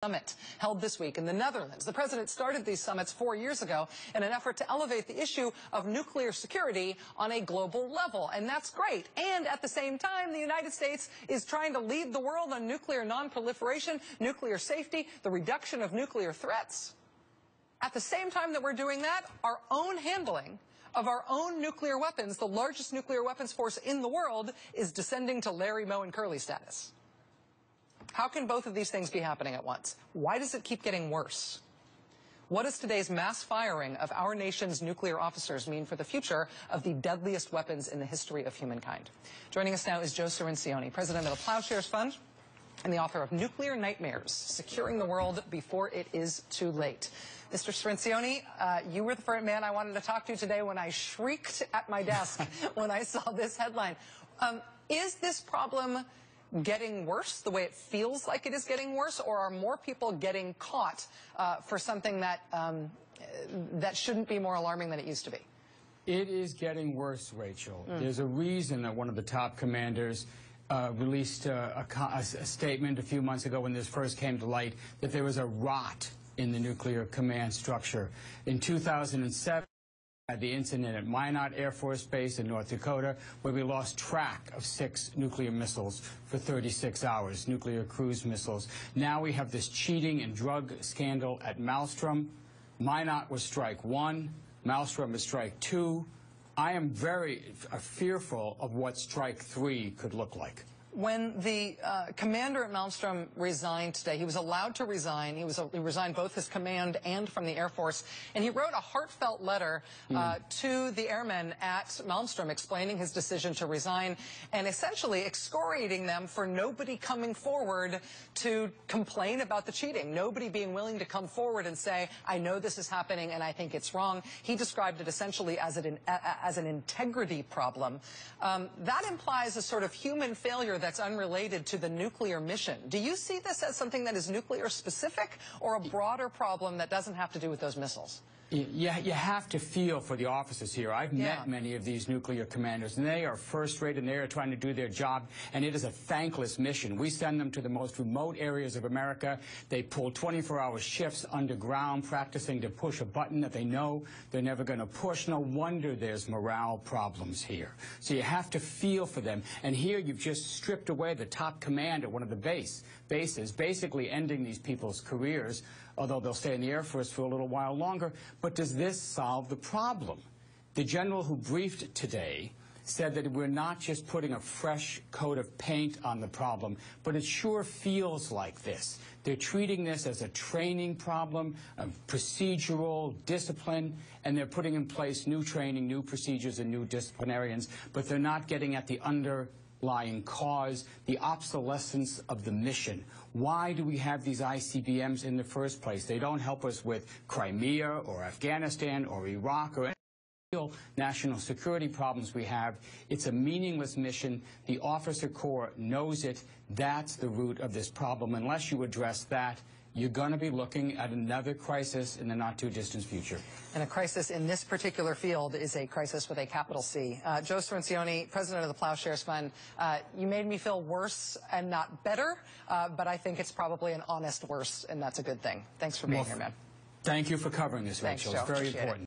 Summit held this week in the Netherlands. The president started these summits 4 years ago in an effort to elevate the issue of nuclear security on a global level, and that's great. And at the same time, the United States is trying to lead the world on nuclear non-proliferation, nuclear safety, the reduction of nuclear threats. At the same time that we're doing that, our own handling of our own nuclear weapons, the largest nuclear weapons force in the world, is descending to Larry, Moe, and Curly status. How can both of these things be happening at once? Why does it keep getting worse? What does today's mass firing of our nation's nuclear officers mean for the future of the deadliest weapons in the history of humankind? Joining us now is Joe Cirincione, president of the Plowshares Fund and the author of Nuclear Nightmares, Securing the World Before It Is Too Late. Mr. Cirincione, you were the first man I wanted to talk to today when I shrieked at my desk when I saw this headline. Is this problem getting worse, the way it feels like it is getting worse, or are more people getting caught for something that that shouldn't be more alarming than it used to be? It is getting worse, Rachel. There's a reason that one of the top commanders released a statement a few months ago when this first came to light, that there was a rot in the nuclear command structure. In 2007, the incident at Minot Air Force Base in North Dakota, where we lost track of 6 nuclear missiles for 36 hours, nuclear cruise missiles. Now we have this cheating and drug scandal at Malmstrom. Minot was strike 1, Malmstrom was strike 2. I am very fearful of what strike 3 could look like. When the commander at Malmstrom resigned today, he was allowed to resign. He resigned both his command and from the Air Force. And he wrote a heartfelt letter to the airmen at Malmstrom explaining his decision to resign and essentially excoriating them for nobody coming forward to complain about the cheating, nobody being willing to come forward and say, I know this is happening and I think it's wrong. He described it essentially as an integrity problem. That implies a sort of human failure that's unrelated to the nuclear mission. Do you see this as something that is nuclear specific or a broader problem that doesn't have to do with those missiles? You have to feel for the officers here. I've met many of these nuclear commanders, and they are first-rate, and they are trying to do their job, and it is a thankless mission. We send them to the most remote areas of America. They pull 24-hour shifts underground, practicing to push a button that they know they're never going to push. No wonder there's morale problems here. So you have to feel for them. And here you've just stripped away the top command at one of the bases, basically ending these people's careers, although they'll stay in the Air Force for a little while longer. But does this solve the problem? The general who briefed today said that we're not just putting a fresh coat of paint on the problem, but it sure feels like this. They're treating this as a training problem, a procedural discipline, and they're putting in place new training, new procedures, and new disciplinarians, but they're not getting at the underlying cause, the obsolescence of the mission. Why do we have these ICBMs in the first place? They don't help us with Crimea or Afghanistan or Iraq or any real national security problems we have. It's a meaningless mission. The officer corps knows it. That's the root of this problem. Unless you address that, you're going to be looking at another crisis in the not-too-distant future. And a crisis in this particular field is a crisis with a capital C. Joe Cirincione, president of the Plowshares Fund, you made me feel worse and not better, but I think it's probably an honest worse, and that's a good thing. Thanks for being here, man. Thank you for covering this, Rachel. It's very important.